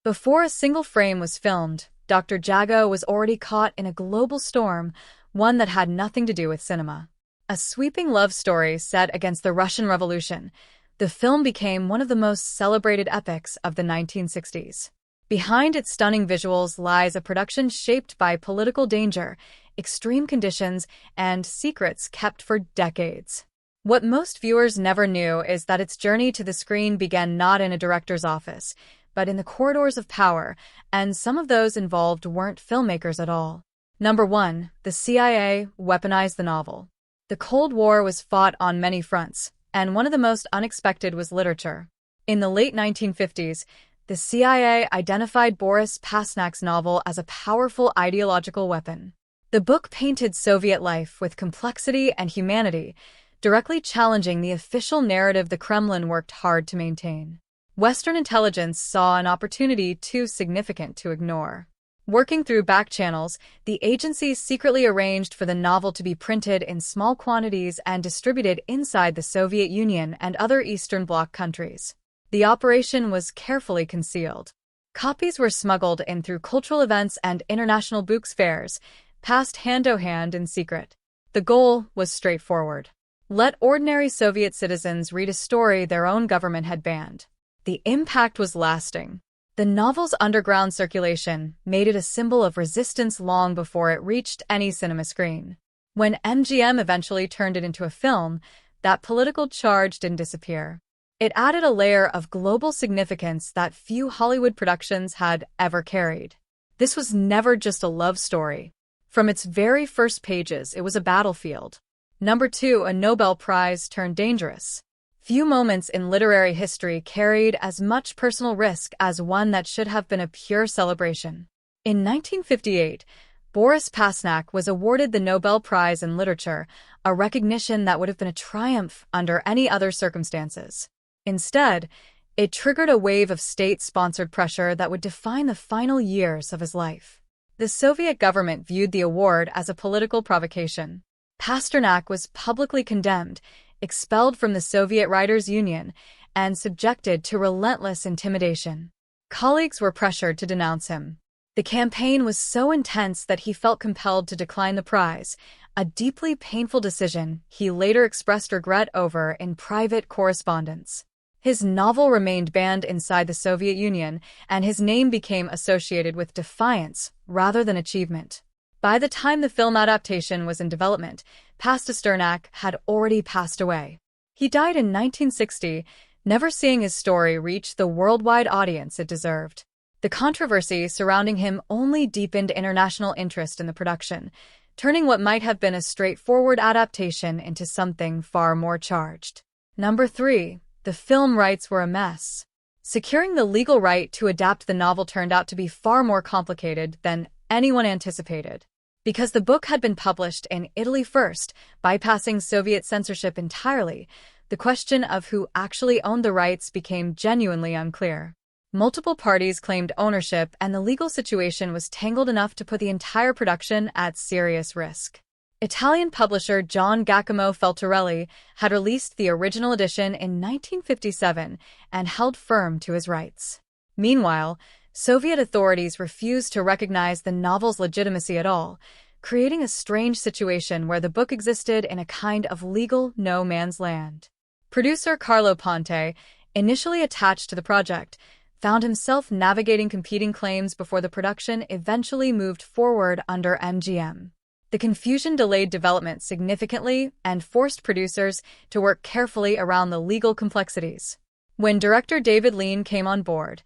Before a single frame was filmed, Dr. Zhivago was already caught in a global storm, one that had nothing to do with cinema. A sweeping love story set against the Russian Revolution, the film became one of the most celebrated epics of the 1960s. Behind its stunning visuals lies a production shaped by political danger, extreme conditions, and secrets kept for decades. What most viewers never knew is that its journey to the screen began not in a director's office, but in the corridors of power, and some of those involved weren't filmmakers at all. Number 1. The CIA weaponized the novel. The Cold War was fought on many fronts, and one of the most unexpected was literature. In the late 1950s, the CIA identified Boris Pasternak's novel as a powerful ideological weapon. The book painted Soviet life with complexity and humanity, directly challenging the official narrative the Kremlin worked hard to maintain. Western intelligence saw an opportunity too significant to ignore. Working through back channels, the agency secretly arranged for the novel to be printed in small quantities and distributed inside the Soviet Union and other Eastern Bloc countries. The operation was carefully concealed. Copies were smuggled in through cultural events and international books fairs, passed hand-to-hand in secret. The goal was straightforward. Let ordinary Soviet citizens read a story their own government had banned. The impact was lasting. The novel's underground circulation made it a symbol of resistance long before it reached any cinema screen. When MGM eventually turned it into a film, that political charge didn't disappear. It added a layer of global significance that few Hollywood productions had ever carried. This was never just a love story. From its very first pages, it was a battlefield. Number 2. A Nobel Prize turned dangerous. Few moments in literary history carried as much personal risk as one that should have been a pure celebration. In 1958, Boris Pasternak was awarded the Nobel Prize in Literature, a recognition that would have been a triumph under any other circumstances. Instead, it triggered a wave of state-sponsored pressure that would define the final years of his life. The Soviet government viewed the award as a political provocation. Pasternak was publicly condemned, expelled from the Soviet Writers' Union, and subjected to relentless intimidation. Colleagues were pressured to denounce him. The campaign was so intense that he felt compelled to decline the prize, a deeply painful decision he later expressed regret over in private correspondence. His novel remained banned inside the Soviet Union, and his name became associated with defiance rather than achievement. By the time the film adaptation was in development, Pasternak had already passed away. He died in 1960, never seeing his story reach the worldwide audience it deserved. The controversy surrounding him only deepened international interest in the production, turning what might have been a straightforward adaptation into something far more charged. Number 3. The film rights were a mess. Securing the legal right to adapt the novel turned out to be far more complicated than anyone anticipated. Because the book had been published in Italy first, bypassing Soviet censorship entirely, the question of who actually owned the rights became genuinely unclear. Multiple parties claimed ownership, and the legal situation was tangled enough to put the entire production at serious risk. Italian publisher John Giacomo Feltorelli had released the original edition in 1957 and held firm to his rights. Meanwhile, Soviet authorities refused to recognize the novel's legitimacy at all, creating a strange situation where the book existed in a kind of legal no man's land. Producer Carlo Ponte, initially attached to the project, found himself navigating competing claims before the production eventually moved forward under MGM. The confusion delayed development significantly and forced producers to work carefully around the legal complexities. When director David Lean came on board,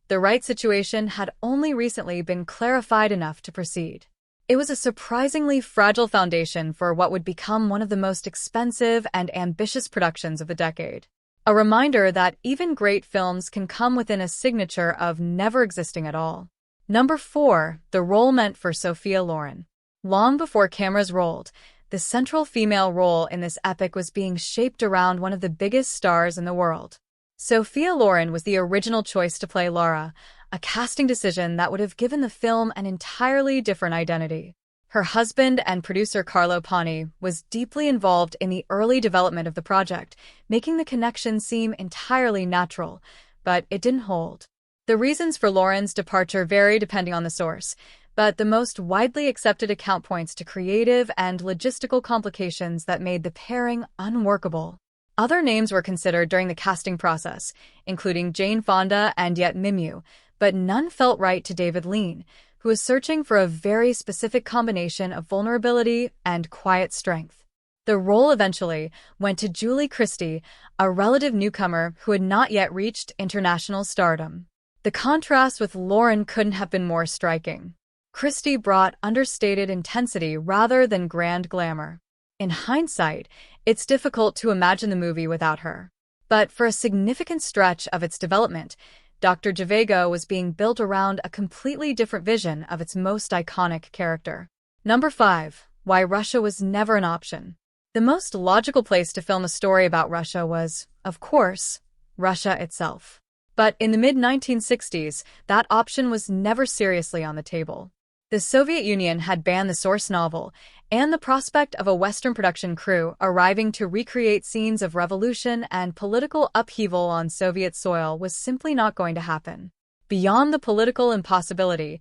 the rights situation had only recently been clarified enough to proceed. It was a surprisingly fragile foundation for what would become one of the most expensive and ambitious productions of the decade. A reminder that even great films can come within a signature of never existing at all. Number 4. The role meant for Sophia Loren. Long before cameras rolled, the central female role in this epic was being shaped around one of the biggest stars in the world. Sophia Loren was the original choice to play Lara, a casting decision that would have given the film an entirely different identity. Her husband and producer Carlo Ponte was deeply involved in the early development of the project, making the connection seem entirely natural, but it didn't hold. The reasons for Lauren's departure vary depending on the source, but the most widely accepted account points to creative and logistical complications that made the pairing unworkable. Other names were considered during the casting process, including Jane Fonda and Yet Mimu, but none felt right to David Lean, who was searching for a very specific combination of vulnerability and quiet strength. The role eventually went to Julie Christie, a relative newcomer who had not yet reached international stardom. The contrast with Lauren couldn't have been more striking. Christie brought understated intensity rather than grand glamour. In hindsight, it's difficult to imagine the movie without her. But for a significant stretch of its development, Doctor Zhivago was being built around a completely different vision of its most iconic character. Number 5. Why Russia was never an option. The most logical place to film a story about Russia was, of course, Russia itself. But in the mid-1960s, that option was never seriously on the table. The Soviet Union had banned the source novel, and the prospect of a Western production crew arriving to recreate scenes of revolution and political upheaval on Soviet soil was simply not going to happen. Beyond the political impossibility,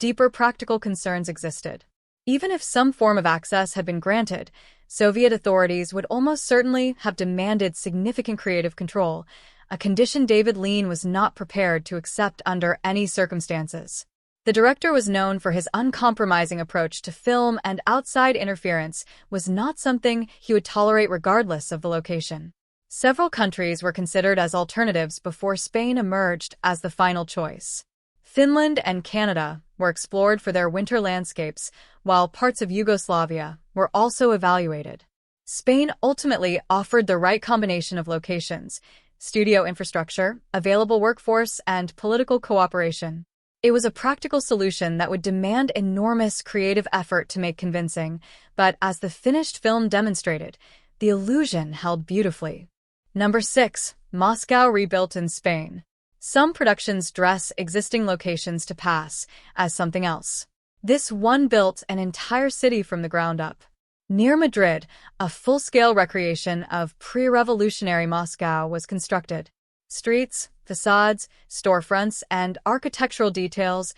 deeper practical concerns existed. Even if some form of access had been granted, Soviet authorities would almost certainly have demanded significant creative control, a condition David Lean was not prepared to accept under any circumstances. The director was known for his uncompromising approach to film, and outside interference was not something he would tolerate regardless of the location. Several countries were considered as alternatives before Spain emerged as the final choice. Finland and Canada were explored for their winter landscapes, while parts of Yugoslavia were also evaluated. Spain ultimately offered the right combination of locations, studio infrastructure, available workforce, and political cooperation. It was a practical solution that would demand enormous creative effort to make convincing, but as the finished film demonstrated, the illusion held beautifully. Number 6. Moscow rebuilt in Spain. Some productions dress existing locations to pass as something else. This one built an entire city from the ground up. Near Madrid, a full-scale recreation of pre-revolutionary Moscow was constructed. Streets, facades, storefronts, and architectural details,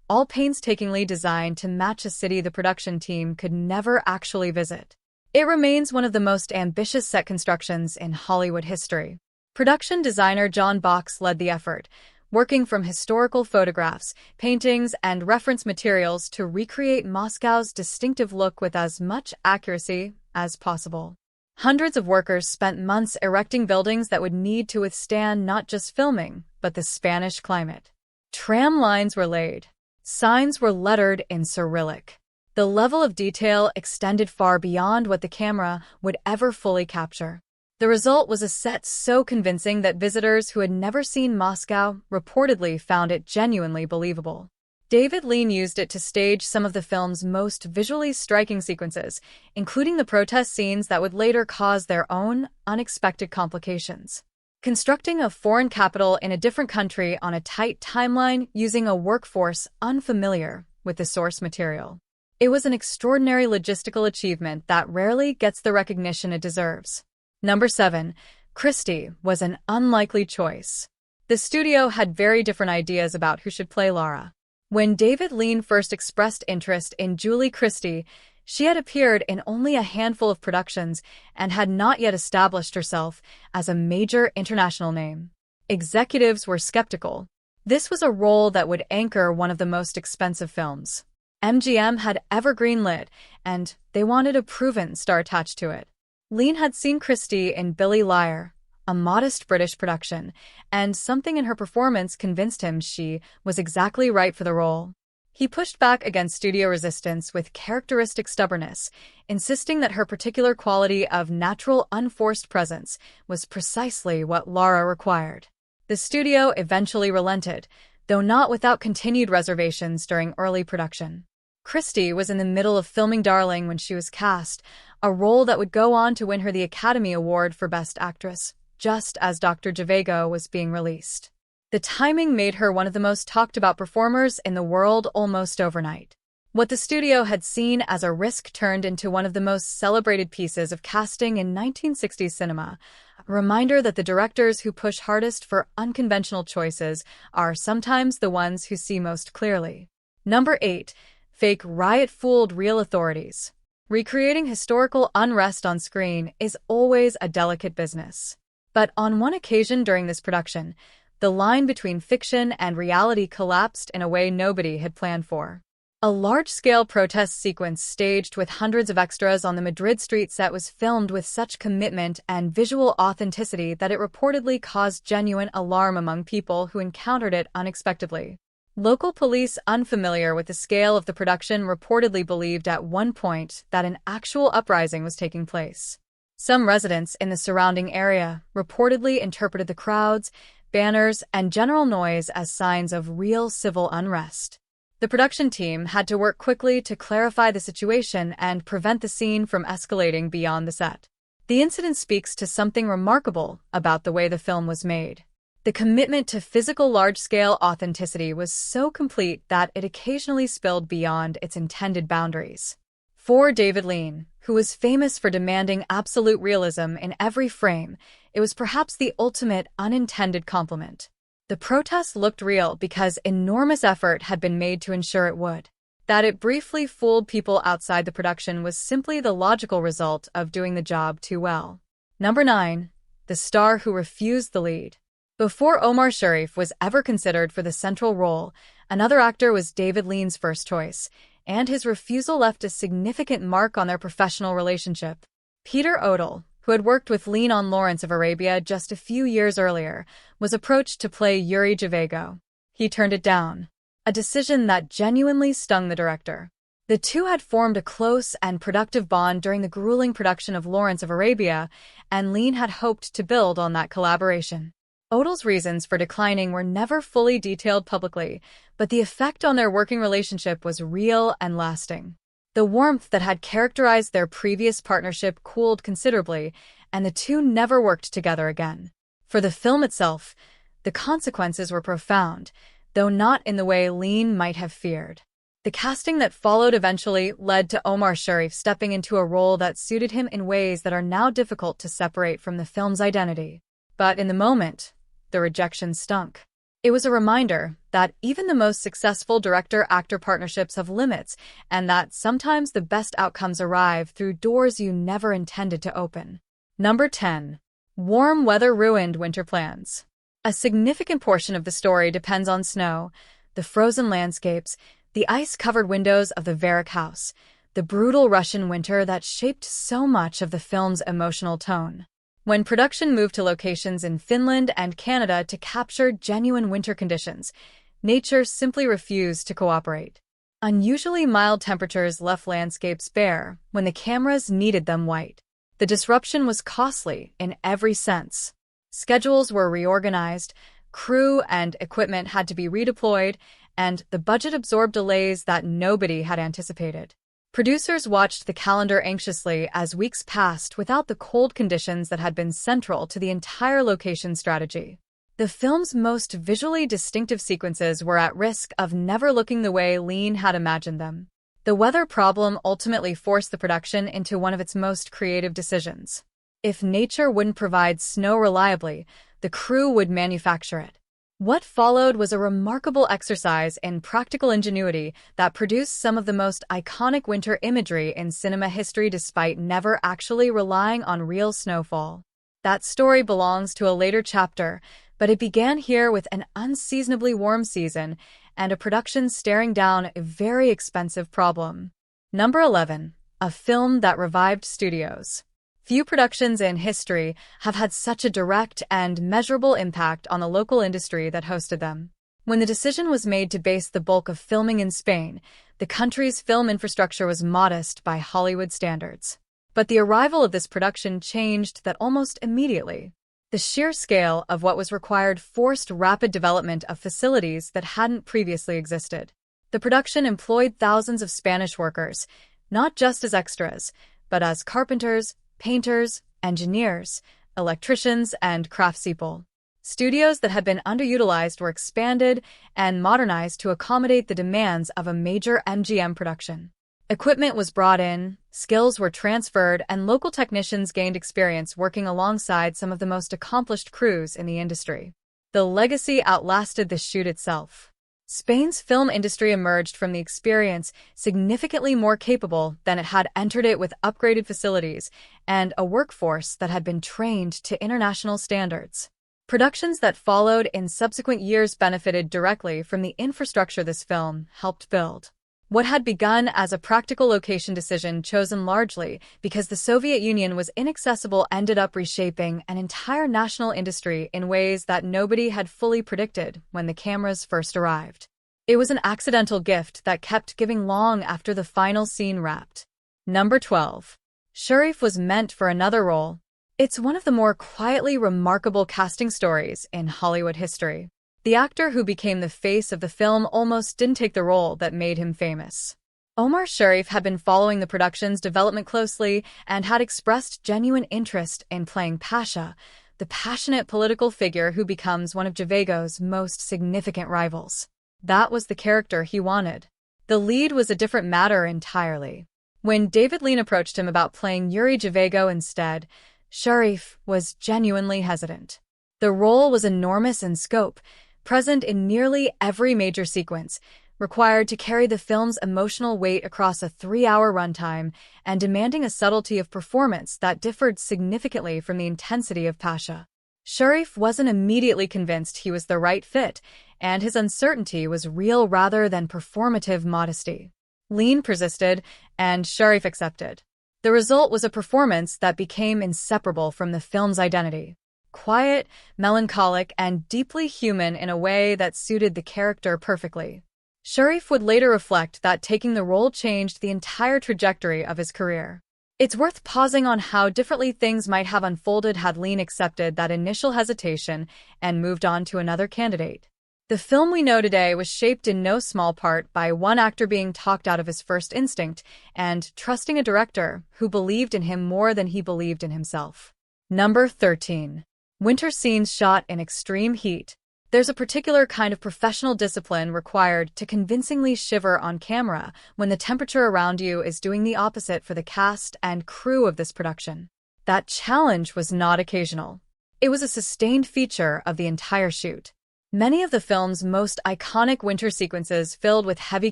all painstakingly designed to match a city the production team could never actually visit. It remains one of the most ambitious set constructions in Hollywood history. Production designer John Box led the effort, working from historical photographs, paintings, and reference materials to recreate Moscow's distinctive look with as much accuracy as possible. Hundreds of workers spent months erecting buildings that would need to withstand not just filming, but the Spanish climate. Tram lines were laid. Signs were lettered in Cyrillic. The level of detail extended far beyond what the camera would ever fully capture. The result was a set so convincing that visitors who had never seen Moscow reportedly found it genuinely believable. David Lean used it to stage some of the film's most visually striking sequences, including the protest scenes that would later cause their own unexpected complications. Constructing a foreign capital in a different country on a tight timeline using a workforce unfamiliar with the source material. It was an extraordinary logistical achievement that rarely gets the recognition it deserves. Number 7. Christie was an unlikely choice. The studio had very different ideas about who should play Lara. When David Lean first expressed interest in Julie Christie, she had appeared in only a handful of productions and had not yet established herself as a major international name. Executives were skeptical. This was a role that would anchor one of the most expensive films MGM had ever greenlit, and they wanted a proven star attached to it. Lean had seen Christie in Billy Liar, a modest British production, and something in her performance convinced him she was exactly right for the role. He pushed back against studio resistance with characteristic stubbornness, insisting that her particular quality of natural, unforced presence was precisely what Lara required. The studio eventually relented, though not without continued reservations during early production. Christie was in the middle of filming Darling when she was cast, a role that would go on to win her the Academy Award for Best Actress, just as Doctor Zhivago was being released. The timing made her one of the most talked about performers in the world almost overnight. What the studio had seen as a risk turned into one of the most celebrated pieces of casting in 1960s cinema, a reminder that the directors who push hardest for unconventional choices are sometimes the ones who see most clearly. Number 8. Fake riot fooled real authorities. Recreating historical unrest on screen is always a delicate business. But on one occasion during this production, the line between fiction and reality collapsed in a way nobody had planned for. A large-scale protest sequence staged with hundreds of extras on the Madrid street set was filmed with such commitment and visual authenticity that it reportedly caused genuine alarm among people who encountered it unexpectedly. Local police unfamiliar with the scale of the production reportedly believed at one point that an actual uprising was taking place. Some residents in the surrounding area reportedly interpreted the crowds, banners, and general noise as signs of real civil unrest. The production team had to work quickly to clarify the situation and prevent the scene from escalating beyond the set. The incident speaks to something remarkable about the way the film was made. The commitment to physical large-scale authenticity was so complete that it occasionally spilled beyond its intended boundaries. For David Lean, who was famous for demanding absolute realism in every frame, it was perhaps the ultimate unintended compliment. The protest looked real because enormous effort had been made to ensure it would. That it briefly fooled people outside the production was simply the logical result of doing the job too well. Number 9. The star who refused the lead. Before Omar Sharif was ever considered for the central role, another actor was David Lean's first choice, and his refusal left a significant mark on their professional relationship. Peter O'Toole, who had worked with Lean on Lawrence of Arabia just a few years earlier, was approached to play Doctor Zhivago. He turned it down, a decision that genuinely stung the director. The two had formed a close and productive bond during the grueling production of Lawrence of Arabia, and Lean had hoped to build on that collaboration. O'Toole's reasons for declining were never fully detailed publicly, but the effect on their working relationship was real and lasting. The warmth that had characterized their previous partnership cooled considerably, and the two never worked together again. For the film itself, the consequences were profound, though not in the way Lean might have feared. The casting that followed eventually led to Omar Sharif stepping into a role that suited him in ways that are now difficult to separate from the film's identity. But in the moment, the rejection stunk. It was a reminder that even the most successful director-actor partnerships have limits, and that sometimes the best outcomes arrive through doors you never intended to open. Number 10. Warm weather ruined winter plans. A significant portion of the story depends on snow, the frozen landscapes, the ice-covered windows of the Varick house, the brutal Russian winter that shaped so much of the film's emotional tone. When production moved to locations in Finland and Canada to capture genuine winter conditions, nature simply refused to cooperate. Unusually mild temperatures left landscapes bare when the cameras needed them white. The disruption was costly in every sense. Schedules were reorganized, crew and equipment had to be redeployed, and the budget absorbed delays that nobody had anticipated. Producers watched the calendar anxiously as weeks passed without the cold conditions that had been central to the entire location strategy. The film's most visually distinctive sequences were at risk of never looking the way Lean had imagined them. The weather problem ultimately forced the production into one of its most creative decisions. If nature wouldn't provide snow reliably, the crew would manufacture it. What followed was a remarkable exercise in practical ingenuity that produced some of the most iconic winter imagery in cinema history despite never actually relying on real snowfall. That story belongs to a later chapter, but it began here with an unseasonably warm season and a production staring down a very expensive problem. Number 11. A film that revived studios. Few productions in history have had such a direct and measurable impact on the local industry that hosted them. When the decision was made to base the bulk of filming in Spain, the country's film infrastructure was modest by Hollywood standards. But the arrival of this production changed that almost immediately. The sheer scale of what was required forced rapid development of facilities that hadn't previously existed. The production employed thousands of Spanish workers, not just as extras, but as carpenters, painters, engineers, electricians, and craftspeople. Studios that had been underutilized were expanded and modernized to accommodate the demands of a major MGM production. Equipment was brought in, skills were transferred, and local technicians gained experience working alongside some of the most accomplished crews in the industry. The legacy outlasted the shoot itself. Spain's film industry emerged from the experience significantly more capable than it had entered it, with upgraded facilities and a workforce that had been trained to international standards. Productions that followed in subsequent years benefited directly from the infrastructure this film helped build. What had begun as a practical location decision chosen largely because the Soviet Union was inaccessible ended up reshaping an entire national industry in ways that nobody had fully predicted when the cameras first arrived. It was an accidental gift that kept giving long after the final scene wrapped. Number 12. Sharif was meant for another role. It's one of the more quietly remarkable casting stories in Hollywood history. The actor who became the face of the film almost didn't take the role that made him famous. Omar Sharif had been following the production's development closely and had expressed genuine interest in playing Pasha, the passionate political figure who becomes one of Zhivago's most significant rivals. That was the character he wanted. The lead was a different matter entirely. When David Lean approached him about playing Yuri Zhivago instead, Sharif was genuinely hesitant. The role was enormous in scope, present in nearly every major sequence, required to carry the film's emotional weight across a 3-hour runtime, and demanding a subtlety of performance that differed significantly from the intensity of Pasha. Sharif wasn't immediately convinced he was the right fit, and his uncertainty was real rather than performative modesty. Lean persisted, and Sharif accepted. The result was a performance that became inseparable from the film's identity. Quiet, melancholic, and deeply human in a way that suited the character perfectly. Sharif would later reflect that taking the role changed the entire trajectory of his career. It's worth pausing on how differently things might have unfolded had Lean accepted that initial hesitation and moved on to another candidate. The film we know today was shaped in no small part by one actor being talked out of his first instinct and trusting a director who believed in him more than he believed in himself. Number 13. Winter scenes shot in extreme heat. There's a particular kind of professional discipline required to convincingly shiver on camera when the temperature around you is doing the opposite for the cast and crew of this production. That challenge was not occasional. It was a sustained feature of the entire shoot. Many of the film's most iconic winter sequences filled with heavy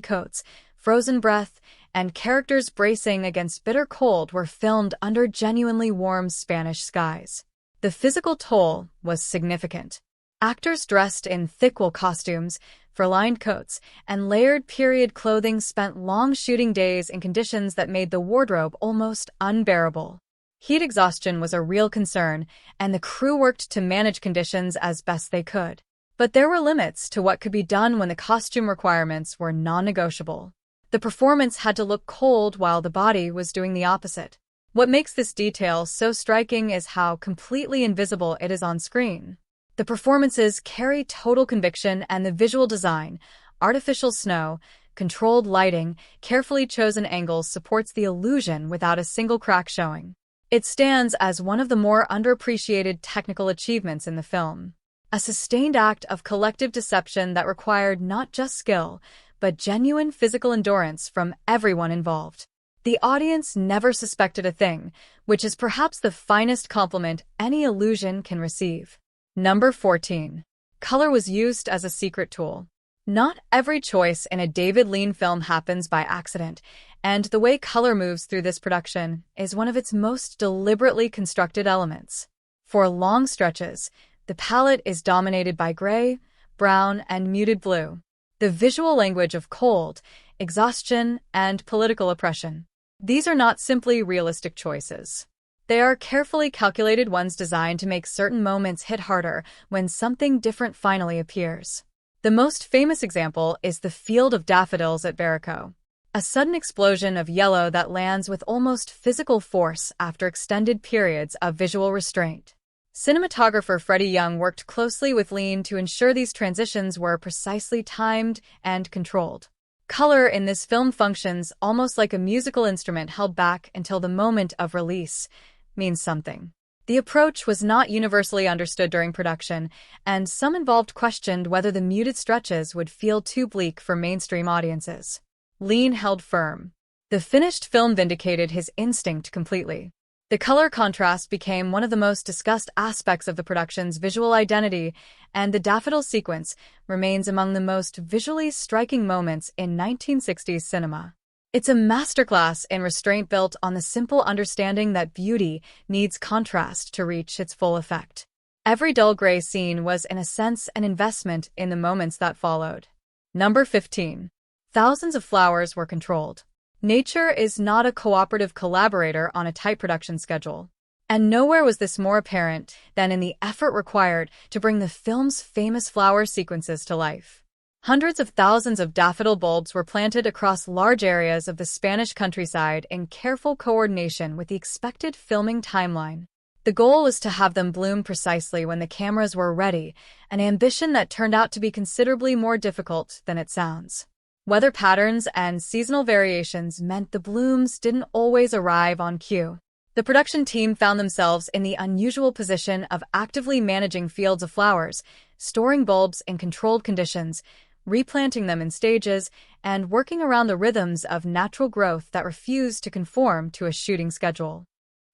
coats, frozen breath, and characters bracing against bitter cold were filmed under genuinely warm Spanish skies. The physical toll was significant. Actors dressed in thick wool costumes, fur-lined coats, and layered period clothing spent long shooting days in conditions that made the wardrobe almost unbearable. Heat exhaustion was a real concern, and the crew worked to manage conditions as best they could. But there were limits to what could be done when the costume requirements were non-negotiable. The performance had to look cold while the body was doing the opposite. What makes this detail so striking is how completely invisible it is on screen. The performances carry total conviction, and the visual design, artificial snow, controlled lighting, carefully chosen angles supports the illusion without a single crack showing. It stands as one of the more underappreciated technical achievements in the film. A sustained act of collective deception that required not just skill, but genuine physical endurance from everyone involved. The audience never suspected a thing, which is perhaps the finest compliment any illusion can receive. Number 14. Color was used as a secret tool. Not every choice in a David Lean film happens by accident, and the way color moves through this production is one of its most deliberately constructed elements. For long stretches, the palette is dominated by gray, brown, and muted blue, the visual language of cold, exhaustion, and political oppression. These are not simply realistic choices. They are carefully calculated ones designed to make certain moments hit harder when something different finally appears. The most famous example is the field of daffodils at Barraco, a sudden explosion of yellow that lands with almost physical force after extended periods of visual restraint. Cinematographer Freddie Young worked closely with Lean to ensure these transitions were precisely timed and controlled. Color in this film functions almost like a musical instrument held back until the moment of release means something. The approach was not universally understood during production, and some involved questioned whether the muted stretches would feel too bleak for mainstream audiences. Lean held firm. The finished film vindicated his instinct completely. The color contrast became one of the most discussed aspects of the production's visual identity, and the daffodil sequence remains among the most visually striking moments in 1960s cinema. It's a masterclass in restraint built on the simple understanding that beauty needs contrast to reach its full effect. Every dull gray scene was, in a sense, an investment in the moments that followed. Number 15. Thousands of flowers were controlled. Nature is not a cooperative collaborator on a tight production schedule. And nowhere was this more apparent than in the effort required to bring the film's famous flower sequences to life. Hundreds of thousands of daffodil bulbs were planted across large areas of the Spanish countryside in careful coordination with the expected filming timeline. The goal was to have them bloom precisely when the cameras were ready, an ambition that turned out to be considerably more difficult than it sounds. Weather patterns and seasonal variations meant the blooms didn't always arrive on cue. The production team found themselves in the unusual position of actively managing fields of flowers, storing bulbs in controlled conditions, replanting them in stages, and working around the rhythms of natural growth that refused to conform to a shooting schedule.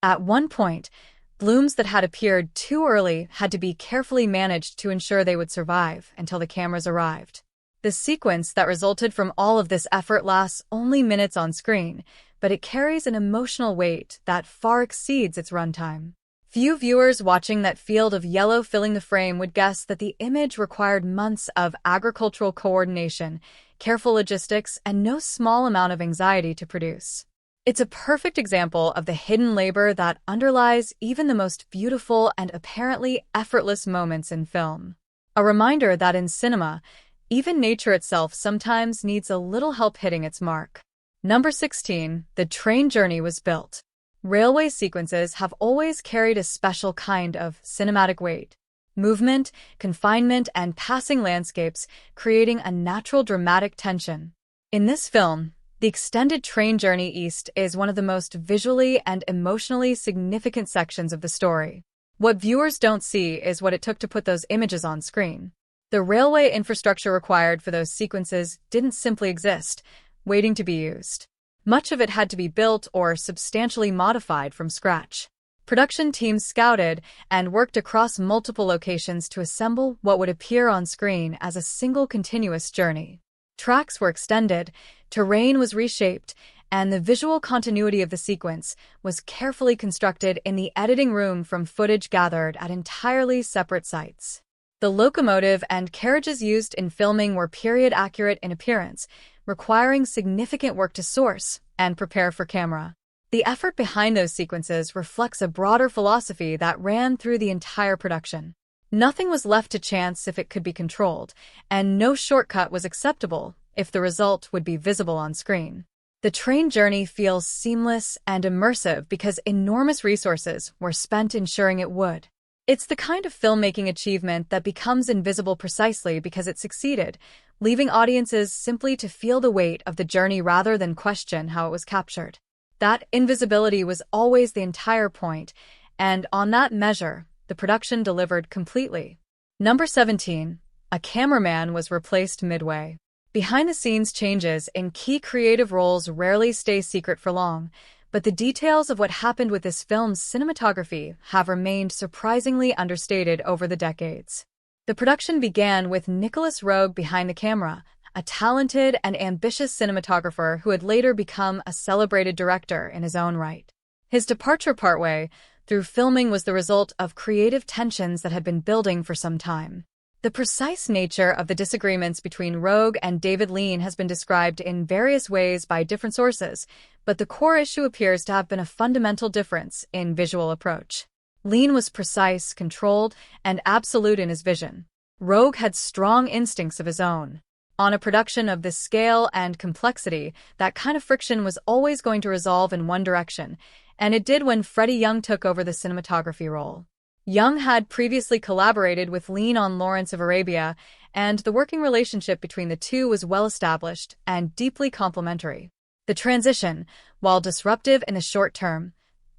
At one point, blooms that had appeared too early had to be carefully managed to ensure they would survive until the cameras arrived. The sequence that resulted from all of this effort lasts only minutes on screen, but it carries an emotional weight that far exceeds its runtime. Few viewers watching that field of yellow filling the frame would guess that the image required months of agricultural coordination, careful logistics, and no small amount of anxiety to produce. It's a perfect example of the hidden labor that underlies even the most beautiful and apparently effortless moments in film. A reminder that in cinema, even nature itself sometimes needs a little help hitting its mark. Number 16. The train journey was built. Railway sequences have always carried a special kind of cinematic weight. Movement, confinement, and passing landscapes creating a natural dramatic tension. In this film, the extended train journey east is one of the most visually and emotionally significant sections of the story. What viewers don't see is what it took to put those images on screen. The railway infrastructure required for those sequences didn't simply exist, waiting to be used. Much of it had to be built or substantially modified from scratch. Production teams scouted and worked across multiple locations to assemble what would appear on screen as a single continuous journey. Tracks were extended, terrain was reshaped, and the visual continuity of the sequence was carefully constructed in the editing room from footage gathered at entirely separate sites. The locomotive and carriages used in filming were period accurate in appearance, requiring significant work to source and prepare for camera. The effort behind those sequences reflects a broader philosophy that ran through the entire production. Nothing was left to chance if it could be controlled, and no shortcut was acceptable if the result would be visible on screen. The train journey feels seamless and immersive because enormous resources were spent ensuring it would. It's the kind of filmmaking achievement that becomes invisible precisely because it succeeded, leaving audiences simply to feel the weight of the journey rather than question how it was captured. That invisibility was always the entire point, and on that measure, the production delivered completely. Number 17. A cameraman was replaced midway. Behind-the-scenes changes in key creative roles rarely stay secret for long, but the details of what happened with this film's cinematography have remained surprisingly understated over the decades. The production began with Nicholas Roeg behind the camera, a talented and ambitious cinematographer who had later become a celebrated director in his own right. His departure partway through filming was the result of creative tensions that had been building for some time. The precise nature of the disagreements between Roeg and David Lean has been described in various ways by different sources, but the core issue appears to have been a fundamental difference in visual approach. Lean was precise, controlled, and absolute in his vision. Roeg had strong instincts of his own. On a production of this scale and complexity, that kind of friction was always going to resolve in one direction, and it did when Freddie Young took over the cinematography role. Young had previously collaborated with Lean on Lawrence of Arabia, and the working relationship between the two was well established and deeply complementary. The transition, while disruptive in the short term,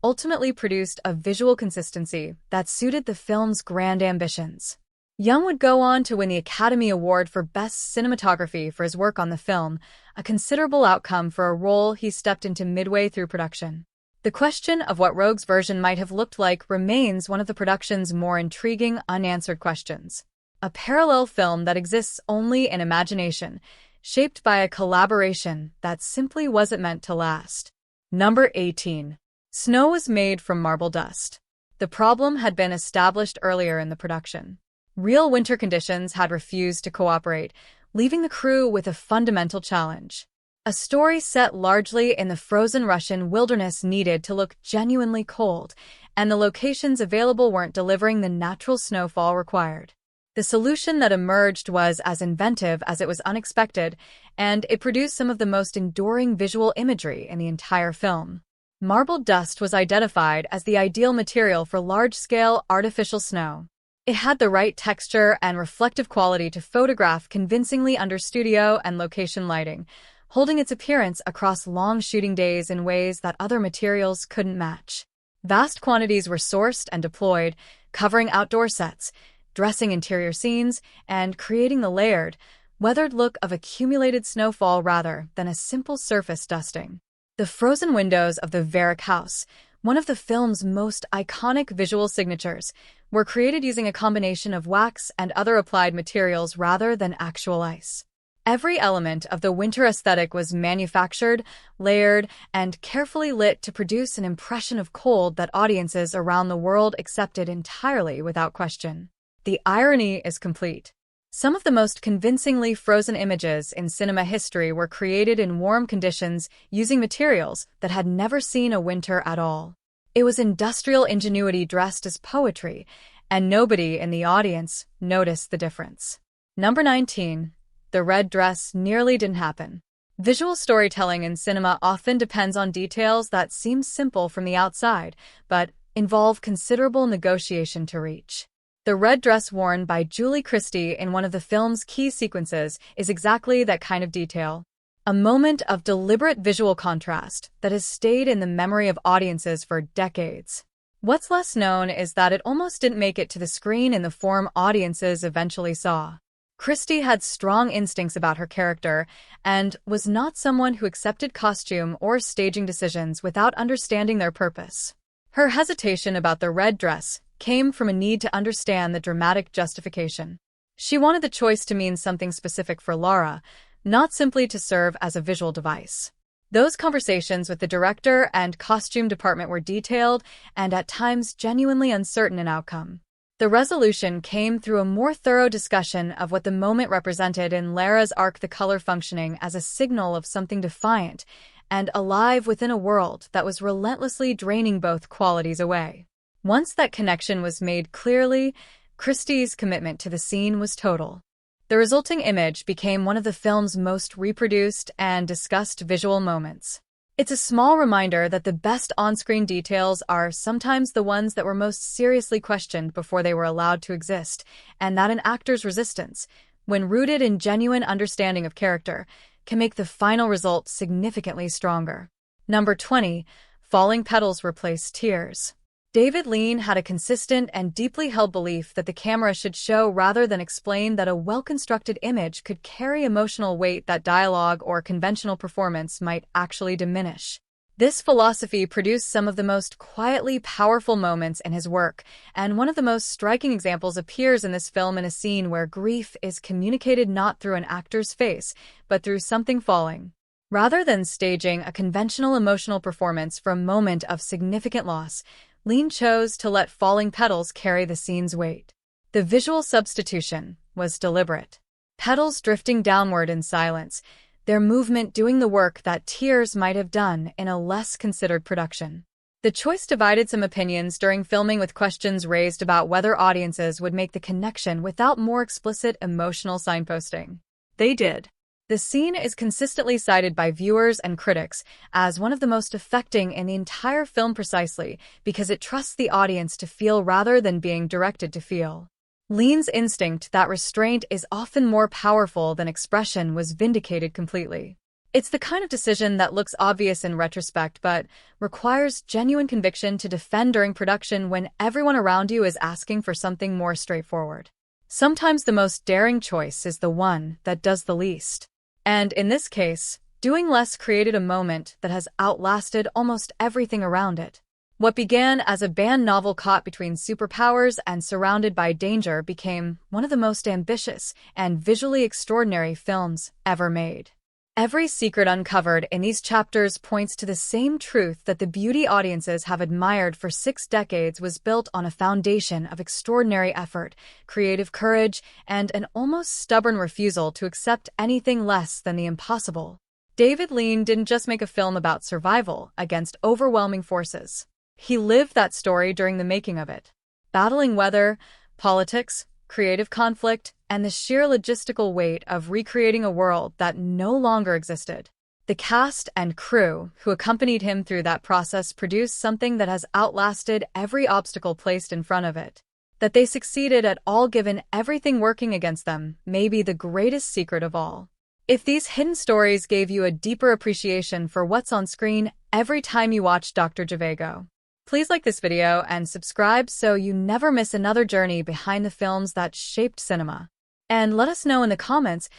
ultimately produced a visual consistency that suited the film's grand ambitions. Young would go on to win the Academy Award for Best Cinematography for his work on the film, a considerable outcome for a role he stepped into midway through production. The question of what Rogue's version might have looked like remains one of the production's more intriguing, unanswered questions. A parallel film that exists only in imagination, shaped by a collaboration that simply wasn't meant to last. Number 18. Snow was made from marble dust. The problem had been established earlier in the production. Real winter conditions had refused to cooperate, leaving the crew with a fundamental challenge. A story set largely in the frozen Russian wilderness needed to look genuinely cold, and the locations available weren't delivering the natural snowfall required. The solution that emerged was as inventive as it was unexpected, and it produced some of the most enduring visual imagery in the entire film. Marble dust was identified as the ideal material for large-scale artificial snow. It had the right texture and reflective quality to photograph convincingly under studio and location lighting, holding its appearance across long shooting days in ways that other materials couldn't match. Vast quantities were sourced and deployed, covering outdoor sets, dressing interior scenes, and creating the layered, weathered look of accumulated snowfall rather than a simple surface dusting. The frozen windows of the Varick House, one of the film's most iconic visual signatures, were created using a combination of wax and other applied materials rather than actual ice. Every element of the winter aesthetic was manufactured, layered, and carefully lit to produce an impression of cold that audiences around the world accepted entirely without question. The irony is complete. Some of the most convincingly frozen images in cinema history were created in warm conditions using materials that had never seen a winter at all. It was industrial ingenuity dressed as poetry, and nobody in the audience noticed the difference. Number 19. The red dress nearly didn't happen. Visual storytelling in cinema often depends on details that seem simple from the outside, but involve considerable negotiation to reach. The red dress worn by Julie Christie in one of the film's key sequences is exactly that kind of detail. A moment of deliberate visual contrast that has stayed in the memory of audiences for decades. What's less known is that it almost didn't make it to the screen in the form audiences eventually saw. Christie had strong instincts about her character and was not someone who accepted costume or staging decisions without understanding their purpose. Her hesitation about the red dress came from a need to understand the dramatic justification. She wanted the choice to mean something specific for Laura, not simply to serve as a visual device. Those conversations with the director and costume department were detailed and at times genuinely uncertain in outcome. The resolution came through a more thorough discussion of what the moment represented in Lara's arc, the color functioning as a signal of something defiant and alive within a world that was relentlessly draining both qualities away. Once that connection was made clearly, Christie's commitment to the scene was total. The resulting image became one of the film's most reproduced and discussed visual moments. It's a small reminder that the best on-screen details are sometimes the ones that were most seriously questioned before they were allowed to exist, and that an actor's resistance, when rooted in genuine understanding of character, can make the final result significantly stronger. Number 20. Falling petals replace tears. David Lean had a consistent and deeply held belief that the camera should show rather than explain, that a well-constructed image could carry emotional weight that dialogue or conventional performance might actually diminish. This philosophy produced some of the most quietly powerful moments in his work, and one of the most striking examples appears in this film in a scene where grief is communicated not through an actor's face, but through something falling. Rather than staging a conventional emotional performance for a moment of significant loss, Lean chose to let falling petals carry the scene's weight. The visual substitution was deliberate. Petals drifting downward in silence, their movement doing the work that tears might have done in a less considered production. The choice divided some opinions during filming, with questions raised about whether audiences would make the connection without more explicit emotional signposting. They did. The scene is consistently cited by viewers and critics as one of the most affecting in the entire film, precisely because it trusts the audience to feel rather than being directed to feel. Lean's instinct that restraint is often more powerful than expression was vindicated completely. It's the kind of decision that looks obvious in retrospect, but requires genuine conviction to defend during production when everyone around you is asking for something more straightforward. Sometimes the most daring choice is the one that does the least. And in this case, doing less created a moment that has outlasted almost everything around it. What began as a banned novel caught between superpowers and surrounded by danger became one of the most ambitious and visually extraordinary films ever made. Every secret uncovered in these chapters points to the same truth that the beauty audiences have admired for 6 decades was built on a foundation of extraordinary effort, creative courage, and an almost stubborn refusal to accept anything less than the impossible. David Lean didn't just make a film about survival against overwhelming forces. He lived that story during the making of it, battling weather, politics, creative conflict, and the sheer logistical weight of recreating a world that no longer existed. The cast and crew who accompanied him through that process produced something that has outlasted every obstacle placed in front of it. That they succeeded at all given everything working against them may be the greatest secret of all. If these hidden stories gave you a deeper appreciation for what's on screen every time you watch Dr. Zhivago, please like this video and subscribe so you never miss another journey behind the films that shaped cinema. And let us know in the comments